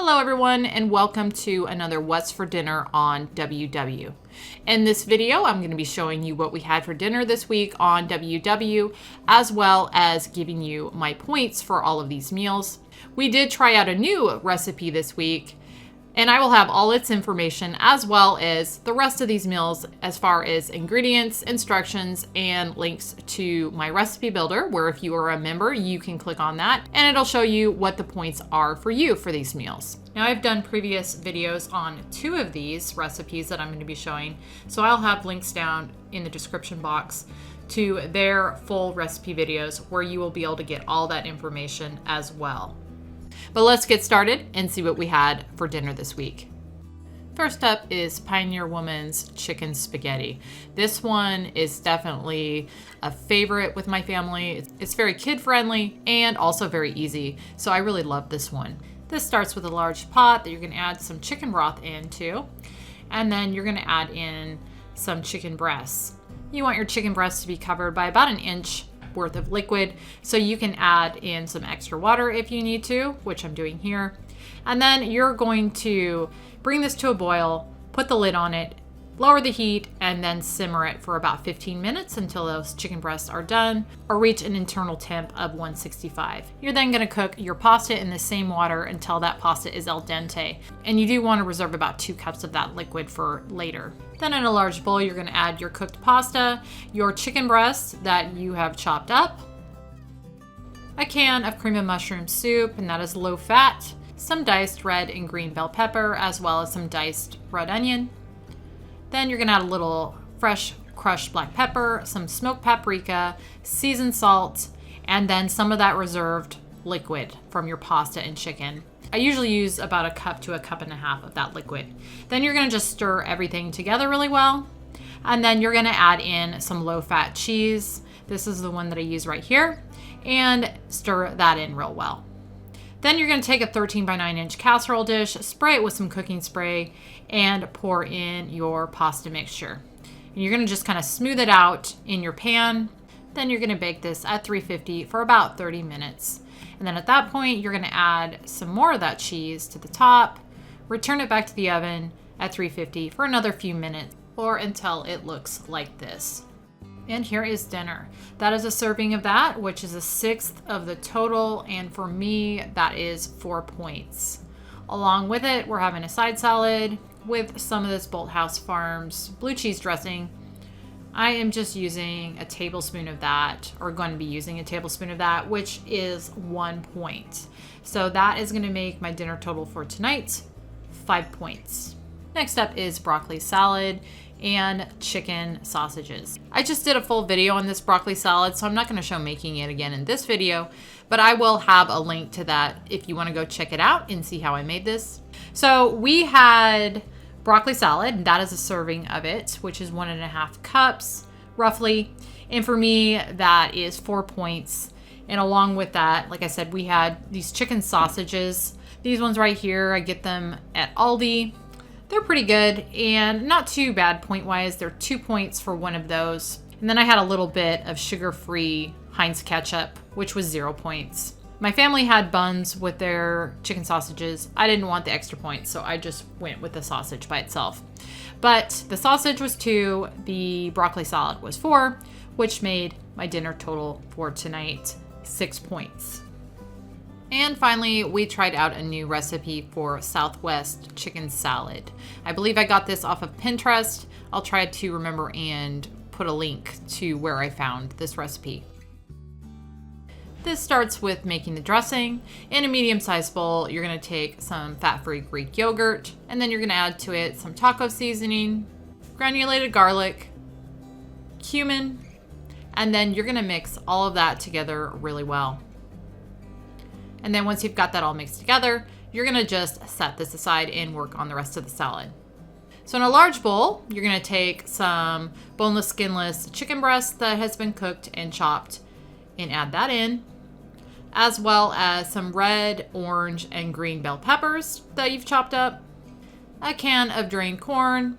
Hello everyone and welcome to another What's for Dinner on WW. In this video, I'm going to be showing you what we had for dinner this week on WW, as well as giving you my points for all of these meals. We did try out a new recipe this week, and I will have all its information as well as the rest of these meals as far as ingredients, instructions, and links to my recipe builder, where if you are a member, you can click on that and it'll show you what the points are for you for these meals. Now I've done previous videos on 2 of these recipes that I'm going to be showing, so I'll have links down in the description box to their full recipe videos where you will be able to get all that information as well. But let's get started and see what we had for dinner this week. First up is Pioneer Woman's chicken spaghetti. This one is definitely a favorite with my family. It's very kid friendly and also very easy, so I really love this one. This starts with a large pot that you're going to add some chicken broth into, and then you're going to add in some chicken breasts. You want your chicken breasts to be covered by about an inch worth of liquid, so you can add in some extra water if you need to, which I'm doing here. And then you're going to bring this to a boil, put the lid on it, lower the heat, and then simmer it for about 15 minutes until those chicken breasts are done or reach an internal temp of 165. You're then going to cook your pasta in the same water until that pasta is al dente, and you do want to reserve about 2 cups of that liquid for later. Then in a large bowl, you're going to add your cooked pasta, your chicken breasts that you have chopped up, a can of cream of mushroom soup, and that is low fat, some diced red and green bell pepper, as well as some diced red onion. Then you're going to add a little fresh crushed black pepper, some smoked paprika, seasoned salt, and then some of that reserved liquid from your pasta and chicken. I usually use about 1 cup to 1.5 cups of that liquid. Then you're going to just stir everything together really well. And then you're going to add in some low-fat cheese. This is the one that I use right here. And stir that in real well. Then you're going to take a 13 by 9 inch casserole dish, spray it with some cooking spray, and pour in your pasta mixture. And you're going to just kind of smooth it out in your pan. Then you're going to bake this at 350 for about 30 minutes. And then at that point, you're going to add some more of that cheese to the top, return it back to the oven at 350 for another few minutes or until it looks like this. And here is dinner. That is a serving of that, which is 1/6 of the total. And for me, that is 4 points. Along with it, we're having a side salad with some of this Bolthouse Farms blue cheese dressing. I am just using a tablespoon of that, or going to be using a tablespoon of that, which is 1 point. So that is going to make my dinner total for tonight 5 points. Next up is broccoli salad and chicken sausages. I just did a full video on this broccoli salad, so I'm not going to show making it again in this video, but I will have a link to that if you want to go check it out and see how I made this. So we had broccoli salad, and that is a serving of it, which is 1.5 cups roughly. And for me, that is 4 points. And along with that, like I said, we had these chicken sausages. These ones right here, I get them at Aldi. They're pretty good and not too bad point-wise. They're 2 points for one of those. And then I had a little bit of sugar-free Heinz ketchup, which was 0 points. My family had buns with their chicken sausages. I didn't want the extra points, so I just went with the sausage by itself. But the sausage was 2, the broccoli salad was 4, which made my dinner total for tonight 6 points. And finally, we tried out a new recipe for Southwest chicken salad. I believe I got this off of Pinterest. I'll try to remember and put a link to where I found this recipe. This starts with making the dressing. In a medium-sized bowl, you're going to take some fat-free Greek yogurt, and then you're going to add to it some taco seasoning, granulated garlic, cumin, and then you're going to mix all of that together really well. And then once you've got that all mixed together, you're going to just set this aside and work on the rest of the salad. So in a large bowl, you're going to take some boneless, skinless chicken breast that has been cooked and chopped and add that in, as well as some red, orange, and green bell peppers that you've chopped up, a can of drained corn,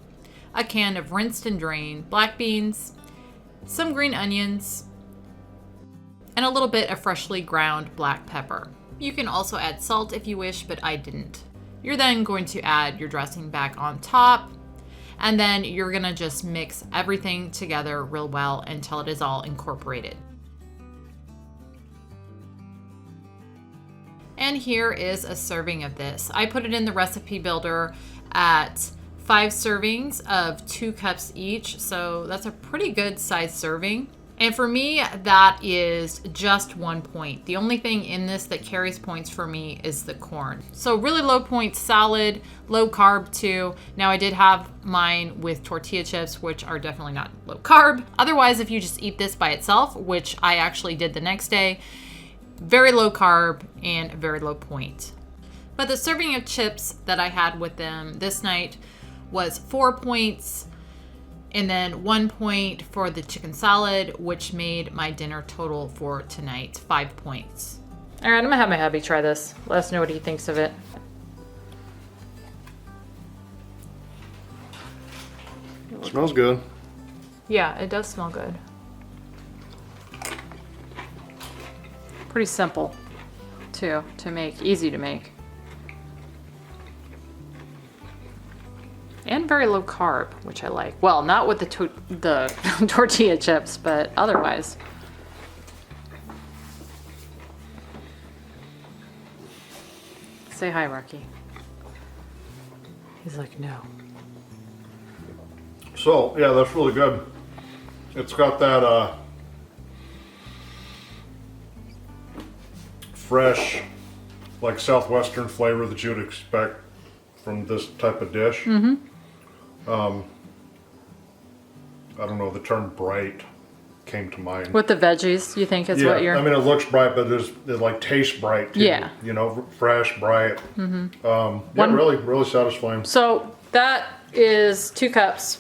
a can of rinsed and drained black beans, some green onions, and a little bit of freshly ground black pepper. You can also add salt if you wish, but I didn't. You're then going to add your dressing back on top, and then you're gonna just mix everything together real well until it is all incorporated. And here is a serving of this. I put it in the recipe builder at 5 servings of 2 cups each, so that's a pretty good size serving. And for me, that is just 1 point. The only thing in this that carries points for me is the corn. So really low point salad, low carb too. Now I did have mine with tortilla chips, which are definitely not low carb. Otherwise, if you just eat this by itself, which I actually did the next day, very low carb and very low point. But the serving of chips that I had with them this night was 4 points, and then 1 point for the chicken salad, which made my dinner total for tonight 5 points. All right, I'm gonna have my hubby try this. Let us know what he thinks of it. Smells good. Yeah, it does smell good. Pretty simple, too, to make. Easy to make. And very low carb, which I like. Well, not with the tortilla chips, but otherwise. Say hi, Rocky. He's like, no. So, yeah, that's really good. It's got that fresh, like Southwestern flavor that you'd expect from this type of dish. Mm-hmm. I don't know, the term bright came to mind. With the veggies, you think is Yeah, what you're... I mean, it looks bright, but it like tastes bright too. Yeah. You know, fresh, bright. Mm-hmm. Yeah, really, really satisfying. So that is 2 cups,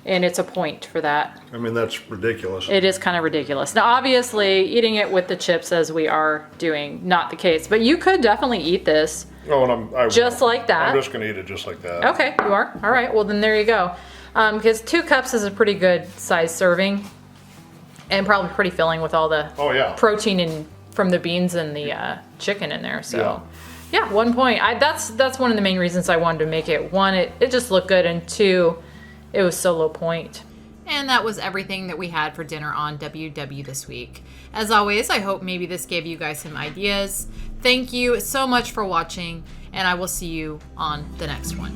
and it's a point for that. I mean, that's ridiculous. It is kind of ridiculous. Now, obviously, eating it with the chips as we are doing, not the case. But you could definitely eat this Oh, and I just like that. I'm just gonna eat it just like that. Okay, you are? All right, well then there you go. Because 2 cups is a pretty good size serving, and probably pretty filling with all the Oh yeah. protein from the beans and the chicken in there. So yeah, 1 point. That's one of the main reasons I wanted to make it. 1, it just looked good, and 2, it was so low point. And that was everything that we had for dinner on WW this week. As always, I hope maybe this gave you guys some ideas. Thank you so much for watching, and I will see you on the next one.